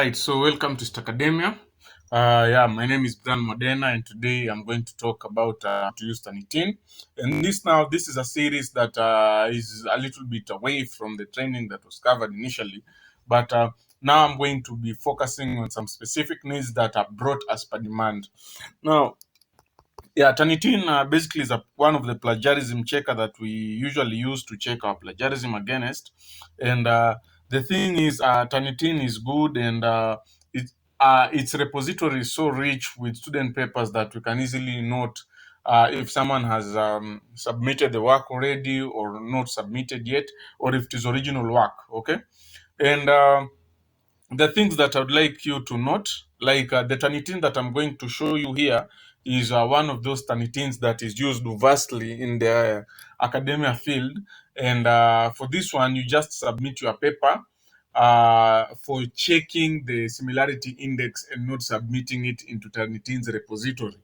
Right, so welcome to Academia. Yeah, my name is Brian Modena, and today I'm going to talk about how to use Turnitin. And this is a series that is a little bit away from the training that was covered initially, but now I'm going to be focusing on some specific needs that are brought as per demand. Now, yeah, Turnitin basically is one of the plagiarism checker that we usually use to check our plagiarism against. And the thing is, Turnitin is good, and its repository is so rich with student papers that we can easily note if someone has submitted the work already or not submitted yet, or if it is original work. Okay, and the things that I would like you to note, like the Turnitin that I'm going to show you here, is one of those Turnitins that is used vastly in the academia field. And for this one, you just submit your paper for checking the similarity index and not submitting it into Turnitin's repository.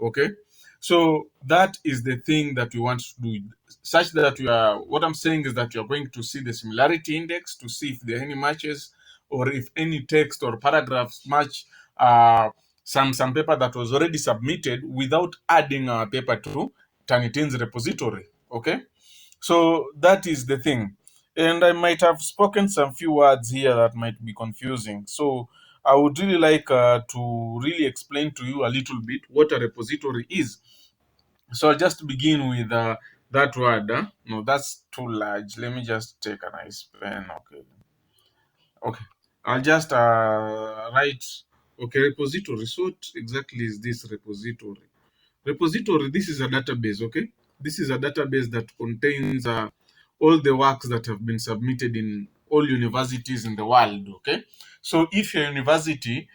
Okay, so that is the thing that we want to do, such that you are. What I'm saying is that you are going to see the similarity index to see if there are any matches or if any text or paragraphs match some paper that was already submitted without adding our paper to Turnitin's repository. Okay, so that is the thing. And I might have spoken some few words here that might be confusing. So I would really like to really explain to you a little bit what a repository is. So I'll just begin with that word. No, that's too large. Let me just take a nice pen. Okay. Okay. I'll just write. Okay, repository. So what exactly is this repository? Repository, this is a database, okay? This is a database that contains all the works that have been submitted in all universities in the world, okay? So if your university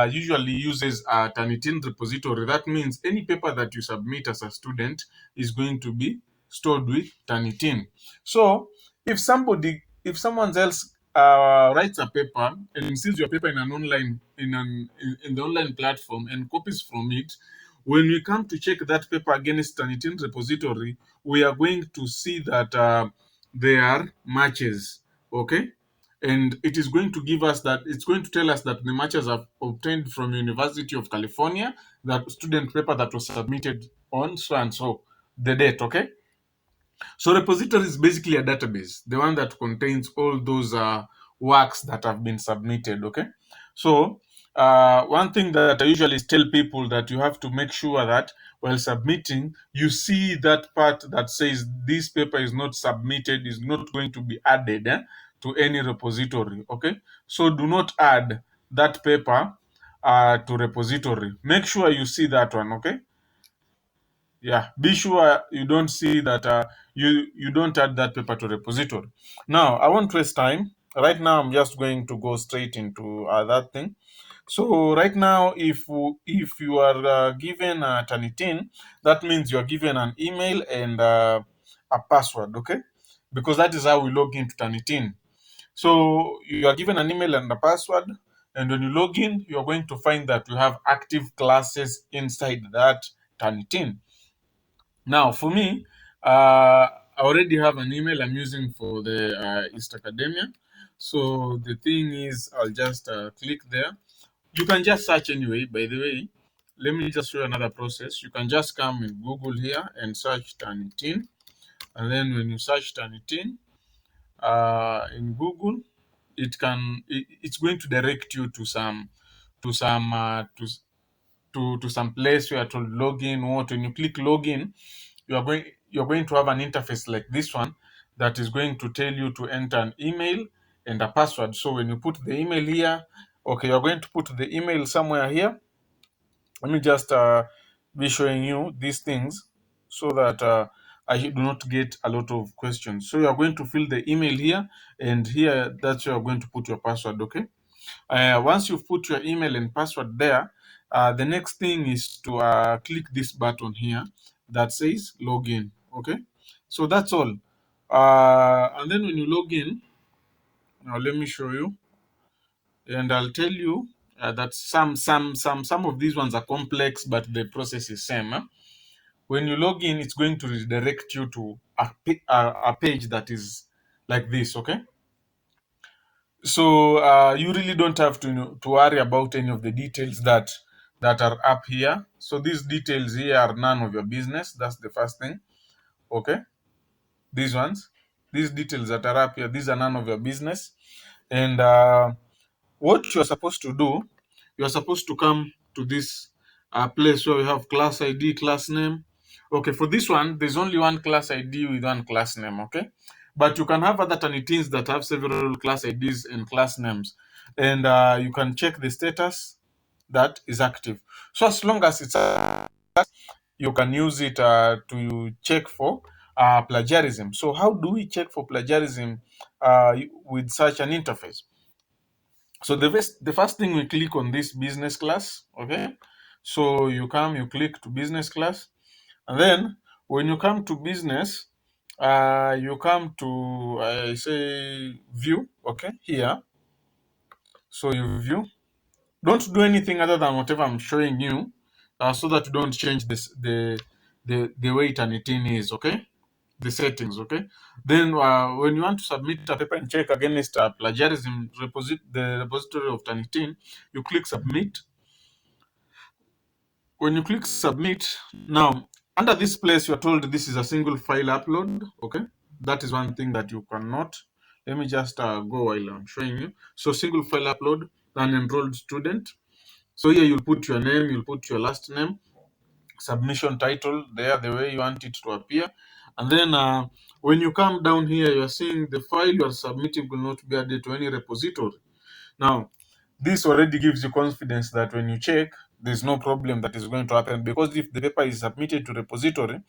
usually uses a Turnitin repository, that means any paper that you submit as a student is going to be stored with Turnitin. So if someone else writes a paper and sees your paper in an online in the online platform and copies from it, when we come to check that paper against Turnitin repository, we are going to see that there are matches, okay? And it is going to give us that, it's going to tell us that the matches are obtained from University of California, that student paper that was submitted on so and so, the date, okay? So repository is basically a database, the one that contains all those works that have been submitted. Okay, so one thing that I usually tell people that you have to make sure that while submitting, you see that part that says this paper is not submitted, is not going to be added to any repository. Okay, so do not add that paper to repository. Make sure you see that one. Okay, yeah, be sure you don't see that you don't add that paper to repository. Now I won't waste time. Right now I'm just going to go straight into that thing. So right now, if you are given a Turnitin, that means you are given an email and a password, okay? Because that is how we log into Turnitin. So you are given an email and a password, and when you log in, you are going to find that you have active classes inside that Turnitin. Now, for me, I already have an email I'm using for the East Academia. So the thing is, I'll just click there. You can just search anyway, by the way. Let me just show you another process. You can just come in Google here and search Turnitin. And then when you search Turnitin in Google, it's going to direct you to some to some place where you're told login. What when you click login, you're going to have an interface like this one that is going to tell you to enter an email and a password. So when you put the email here, okay, you're going to put the email somewhere here. Let me just be showing you these things so that I do not get a lot of questions. So you're going to fill the email here, and here that's where you're going to put your password. Okay. Once you've put your email and password there, the next thing is to click this button here that says login. Okay, so that's all. And then when you log in, now let me show you, and I'll tell you that some of these ones are complex, but the process is same. When you log in, it's going to redirect you to a page that is like this. Okay. So you really don't have to worry about any of the details that are up here. So these details here are none of your business. That's the first thing. Okay, these ones, these details that are up here, these are none of your business. And what you're supposed to do, you're supposed to come to this place where we have class ID, class name. Okay, for this one, there's only one class ID with one class name. Okay, but you can have other Turnitins that have several class IDs and class names, and you can check the status that is active. So as long as it's you can use it to check for plagiarism. So how do we check for plagiarism with such an interface? So the first thing, we click on this business class. Okay, so you click to business class, and then when you come to business, you come to say view. Okay, here, so you view. Don't do anything other than whatever I'm showing you, so that you don't change the way Turnitin is. Okay, the settings. Okay, then when you want to submit a paper and check against plagiarism the repository of Turnitin, you click submit. When you click submit, now under this place you're told this is a single file upload. Okay, that is one thing that you cannot. Let me just go while I'm showing you. So single file upload, an enrolled student. So here you'll put your name, you'll put your last name, submission title there, the way you want it to appear. And then when you come down here, you're seeing the file you are submitting will not be added to any repository. Now, this already gives you confidence that when you check, there's no problem that is going to happen, because if the paper is submitted to repository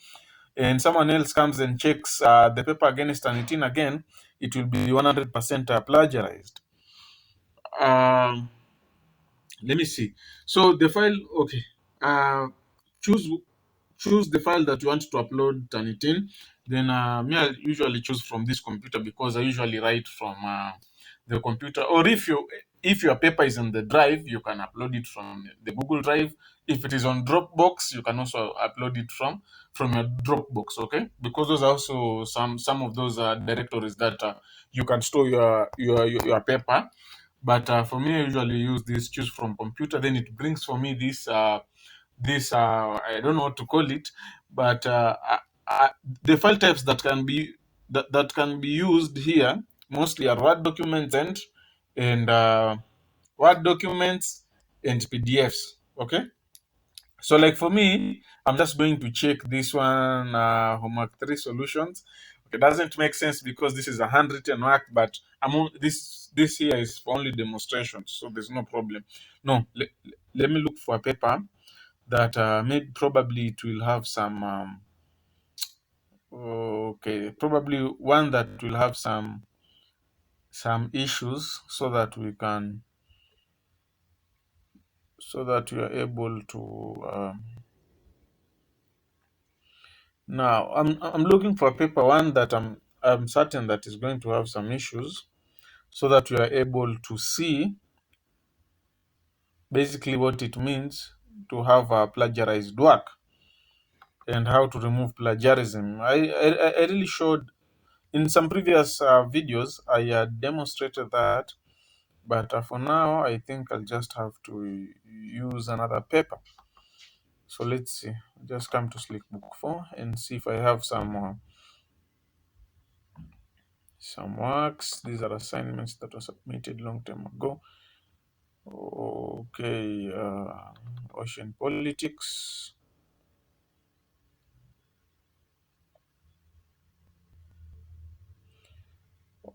and someone else comes and checks the paper against Turnitin again, it will be 100% plagiarized. Um, Let me see. So the file, okay. Choose choose the file that you want to upload Turnitin. Then me, I usually choose from this computer because I usually write from the computer. Or if your paper is on the drive, you can upload it from the Google Drive. If it is on Dropbox, you can also upload it from your Dropbox. Okay, because those are also some of those directories that you can store your paper. But for me, I usually use this choose from computer. Then it brings for me this I don't know what to call it, but the file types that can be used here mostly are Word documents and Word documents and PDFs. Okay, so like for me, I'm just going to check this one, homework 3 solutions. Okay, doesn't make sense because this is a handwritten work, but this here is for only demonstration, so there's no problem. No, let me look for a paper that maybe probably it will have some okay, probably one that will have some issues, so that we are able to now I'm looking for a paper, one that I'm certain that is going to have some issues, so that we are able to see basically what it means to have a plagiarized work and how to remove plagiarism. I really showed in some previous videos, I demonstrated that, but for now, I think I'll just have to use another paper. So let's see. Just come to Slick Book 4 and see if I have some works. These are assignments that were submitted long time ago. Okay, ocean politics.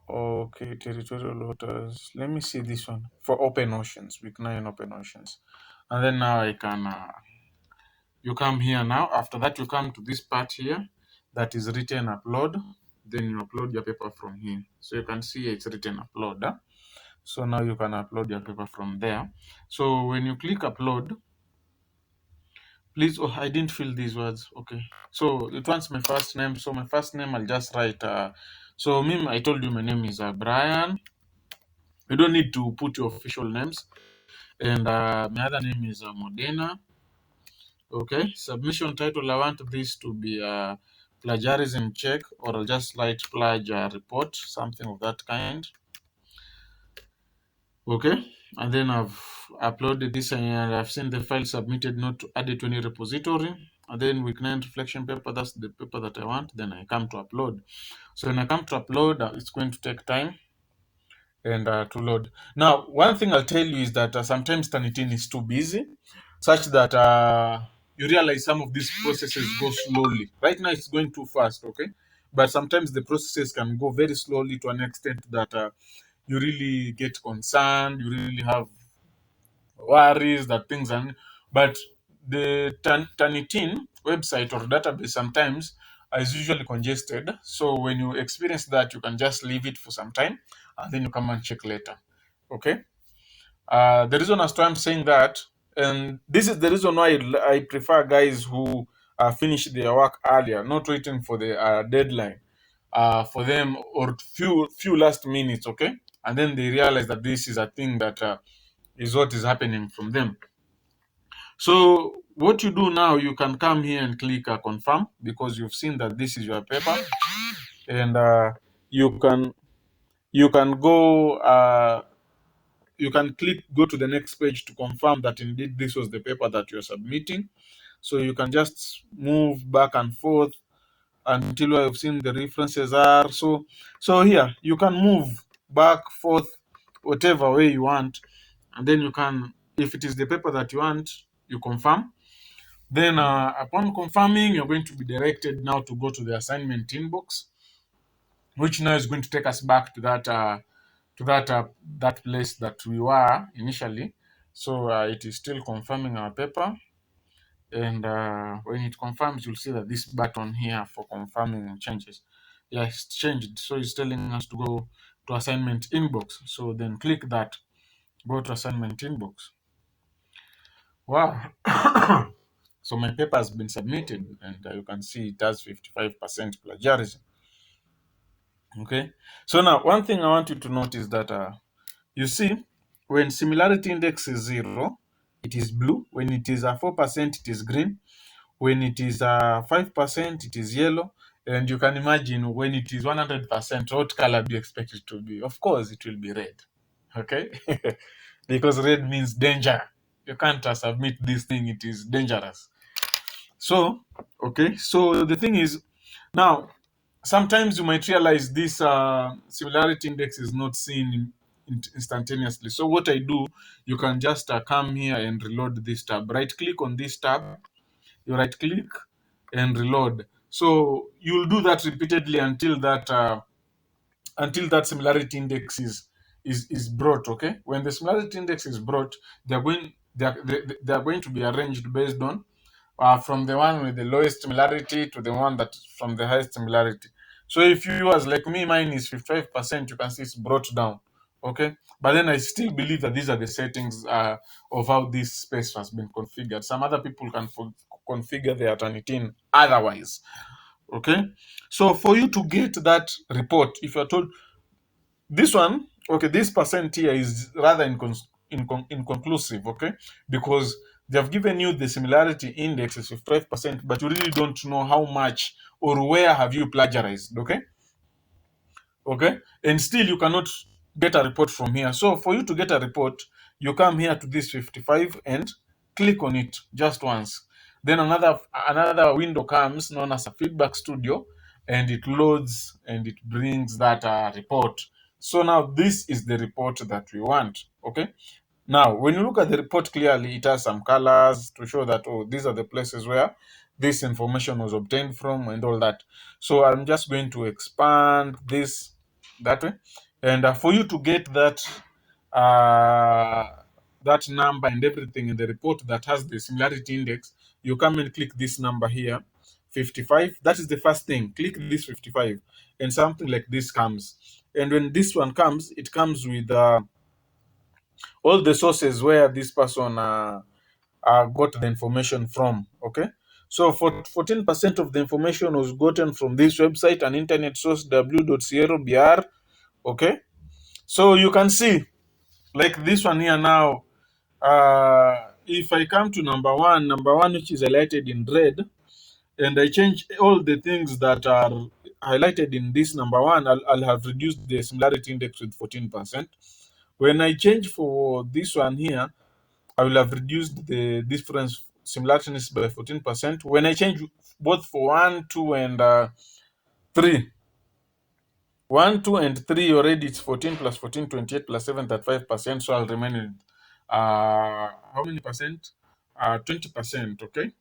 Okay, territorial waters. Let me see this one for open oceans, week 9 open oceans. And then now I can, you come here now. After that, you come to this part here that is written upload. Then you upload your paper from here. So you can see it's written upload. So now you can upload your paper from there. So when you click upload, please, oh, I didn't fill these words. Okay. So it wants my first name. So my first name, I'll just write, so me, I told you my name is Brian. You don't need to put your official names. And my other name is Modena. Okay. Submission title, I want this to be a plagiarism check, or I'll just write report, something of that kind. Okay, and then I've uploaded this and I've seen the file submitted, not added to any repository. And then week 9 reflection paper, that's the paper that I want. Then I come to upload. So when I come to upload, it's going to take time and to load. Now, one thing I'll tell you is that sometimes Turnitin is too busy, such that you realize some of these processes go slowly. Right now, it's going too fast, okay? But sometimes the processes can go very slowly to an extent that you really get concerned, you really have worries that things are. But the Turnitin website or database sometimes is usually congested. So when you experience that, you can just leave it for some time and then you come and check later. Okay. The reason as to I'm saying that, and this is the reason why I prefer guys who finish their work earlier, not waiting for the deadline for them or few last minutes, okay? And then they realize that this is a thing that is what is happening from them. So what you do now, you can come here and click confirm because you've seen that this is your paper, and you can you can go you can click go to the next page to confirm that indeed this was the paper that you're submitting. So you can just move back and forth until you've seen the references are. So here you can move back, forth, whatever way you want, and then you can, if it is the paper that you want, you confirm. Then upon confirming, you're going to be directed now to go to the assignment inbox, which now is going to take us back to that place that we were initially. So it is still confirming our paper, and when it confirms, you'll see that this button here for confirming changes, yeah, it's changed. So it's telling us to go to assignment inbox. So then click that, go to assignment inbox. Wow. So my paper has been submitted, and you can see it has 55% plagiarism. Okay. So now, one thing I want you to note is that you see, when similarity index is 0, it is blue. When it is 4%, it is green. When it is 5%, it is yellow. And you can imagine when it is 100%, what color do you expect it to be? Of course, it will be red. Okay. Because red means danger. You can't submit this thing, it is dangerous. So, okay, so the thing is, now, sometimes you might realize this similarity index is not seen instantaneously. So what I do, you can just come here and reload this tab. Right click on this tab, you right click and reload. So you'll do that repeatedly until that similarity index is brought. Okay, when the similarity index is brought, they are going to be arranged based on from the one with the lowest similarity to the one that from the highest similarity. So if you was like me, mine is 55%, you can see it's brought down. Okay, but then I still believe that these are the settings of how this space has been configured. Some other people can configure their Turnitin otherwise. Okay, so for you to get that report, if you're told this one, okay, this percent here is rather inconclusive, okay, because they have given you the similarity index is 55%, but you really don't know how much or where have you plagiarized, okay, and still you cannot get a report from here. So for you to get a report, you come here to this 55 and click on it just once. Then another window comes known as a feedback studio, and it loads and it brings that report. So now this is the report that we want. Okay. Now, when you look at the report clearly, it has some colors to show that, oh, these are the places where this information was obtained from and all that. So I'm just going to expand this that way. And for you to get uh, that number and everything in the report that has the similarity index, you come and click this number here, 55. That is the first thing. Click this 55 and something like this comes. And when this one comes, it comes with all the sources where this person got the information from. Okay, so for 14% of the information was gotten from this website, an internet source w.sierra.br. Okay, so you can see like this one here now. If I come to number one, which is highlighted in red, and I change all the things that are highlighted in this number one, I'll have reduced the similarity index with 14%. When I change for this one here, I will have reduced the difference similarities by 14%. When I change both for 1, 2, and 3, 1, 2, and 3 already it's 14 plus 14, 28 plus 7, 35%. So I'll remain in how many percent? 20%. Okay.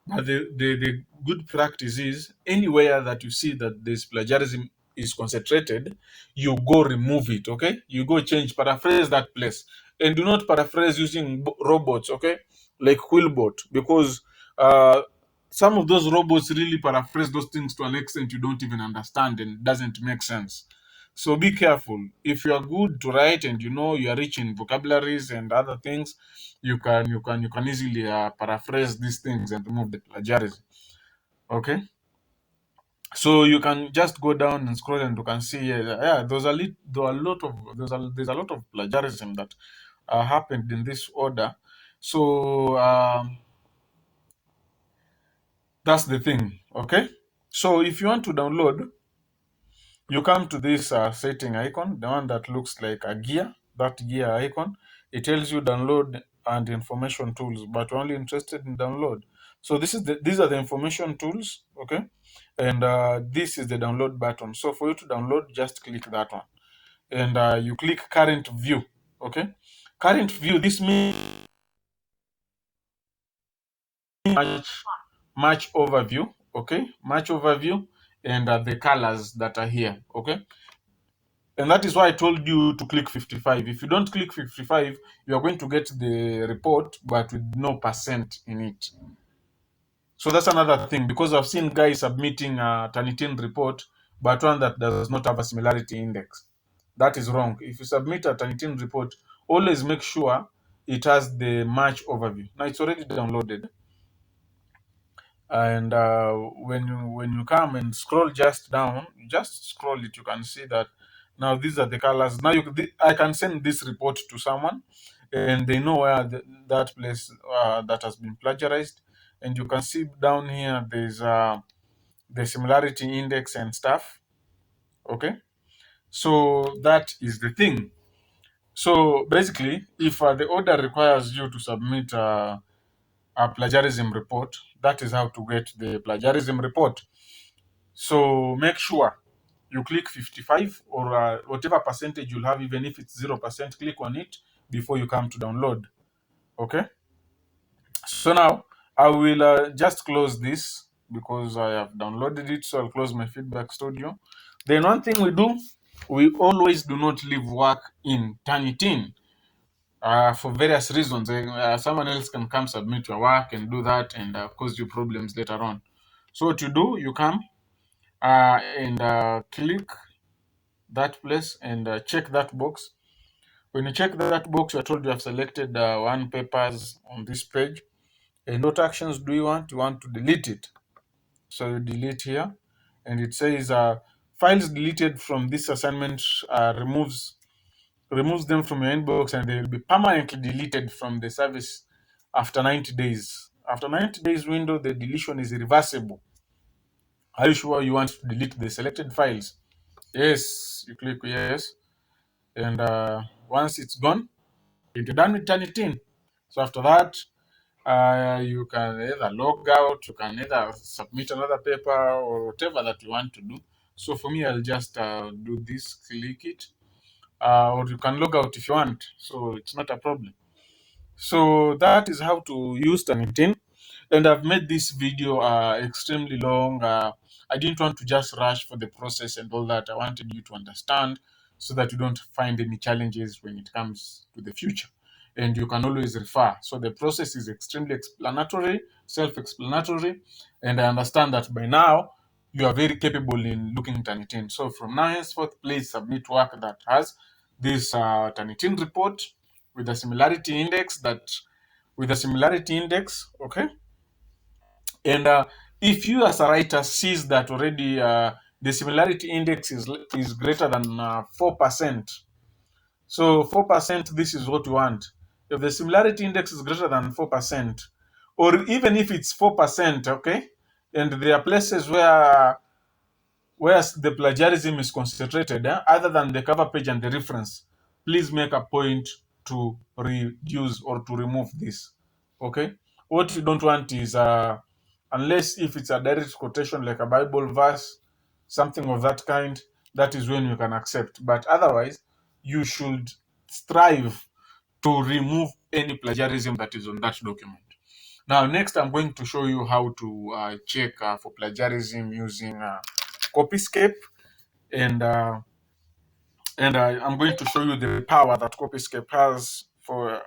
But the good practice is anywhere that you see that this plagiarism is concentrated, you go remove it, okay? You go change, paraphrase that place. And do not paraphrase using robots, okay? Like Quillbot, because uh, some of those robots really paraphrase those things to an extent you don't even understand and it doesn't make sense. So be careful. If you are good to write and you know you are rich in vocabularies and other things, you can easily paraphrase these things and remove the plagiarism. Okay, so you can just go down and scroll and you can see yeah, there's a lot of plagiarism that happened in this order. So that's the thing. Okay, so if you want to download, you come to this setting icon, the one that looks like a gear, that gear icon. It tells you download and information tools, but we're only interested in download. So these are the information tools, okay? And this is the download button. So for you to download, just click that one. And you click current view, okay? Current view, this means match overview, okay? Match overview and the colors that are here, okay? And that is why I told you to click 55. If you don't click 55, you are going to get the report, but with no percent in it. So that's another thing, because I've seen guys submitting a Turnitin report, but one that does not have a similarity index. That is wrong. If you submit a Turnitin report, always make sure it has the match overview. Now it's already downloaded. And when you come and scroll just down, just scroll it, you can see that now these are the colors. Now I can send this report to someone and they know where that place that has been plagiarized. And you can see down here there's the similarity index and stuff. Okay, so that is the thing. So basically, if the order requires you to submit a plagiarism report, that is how to get the plagiarism report. So make sure you click 55 or whatever percentage you'll have, even if it's 0%, click on it before you come to download. Okay. So now I will just close this because I have downloaded it. So I'll close my feedback studio. Then one thing we do, we always do not leave work in Turnitin for various reasons. Someone else can come submit your work and do that and cause you problems later on. So what you do, you come and click that place and check that box. When you check that box, you're told you have selected one papers on this page. And what actions do you want? You want to delete it. So you delete here, and it says files deleted from this assignment removes them from your inbox, and they will be permanently deleted from the service after 90 days. After 90 days window, the deletion is reversible. Are you sure you want to delete the selected files? Yes, you click yes, and once it's gone, you're done with Turnitin. So after that, you can either log out, you can either submit another paper or whatever that you want to do. So for me, I'll just do this, click it, or you can log out if you want. So it's not a problem. So that is how to use Turnitin. And I've made this video extremely long. I didn't want to just rush for the process and all that. I wanted you to understand so that you don't find any challenges when it comes to the future. And you can always refer. So the process is extremely explanatory, self-explanatory, and I understand that by now you are very capable in looking at Turnitin. So from now henceforth, please submit work that has this Turnitin report with a similarity index okay. And if you as a writer sees that already the similarity index is greater than 4%, so 4%, this is what you want. If the similarity index is greater than 4%, or even if it's 4%, okay, and there are places where the plagiarism is concentrated, other than the cover page and the reference, please make a point to reduce or to remove this. Okay. What you don't want is unless if it's a direct quotation like a Bible verse, something of that kind, that is when you can accept. But otherwise, you should strive to remove any plagiarism that is on that document. Now, next, I'm going to show you how to check for plagiarism using Copyscape, and I'm going to show you the power that Copyscape has for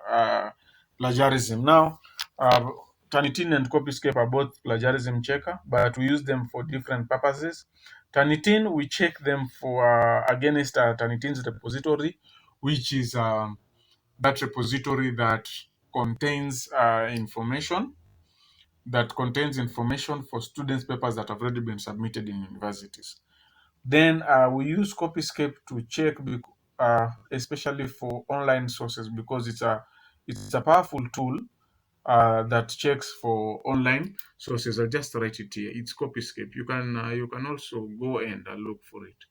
plagiarism. Now, uh, Turnitin and Copyscape are both plagiarism checker, but we use them for different purposes. Turnitin, we check them for against Turnitin's repository, which is that repository that contains information for students' papers that have already been submitted in universities. Then we use Copyscape to check, especially for online sources, because it's a powerful tool that checks for online sources. I'll just write it here. It's Copyscape. You can also go and look for it.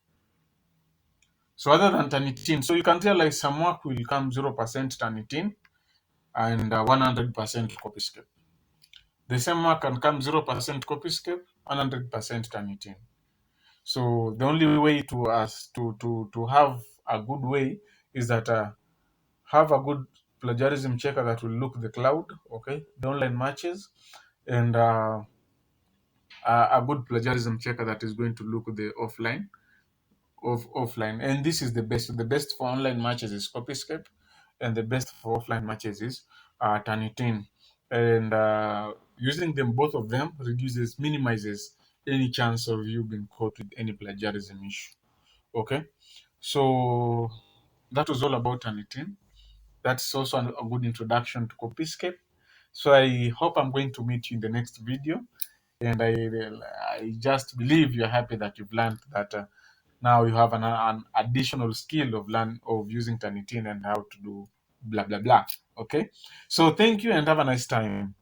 So other than Turnitin, so you can realize some work will come 0% Turnitin and 100% Copyscape. The same work can come 0% Copyscape, 100% Turnitin. So the only way to us to have a good way is that have a good plagiarism checker that will look the cloud, okay, the online matches, and a good plagiarism checker that is going to look the offline. And this is the best. The best for online matches is Copyscape, and the best for offline matches is Turnitin. And using them, both of them, minimizes any chance of you being caught with any plagiarism issue. Okay, so that was all about Turnitin. That's also a good introduction to Copyscape. So I hope I'm going to meet you in the next video, and I just believe you're happy that you've learned that now you have an additional skill of using Turnitin and how to do blah blah blah. Okay, so thank you and have a nice time.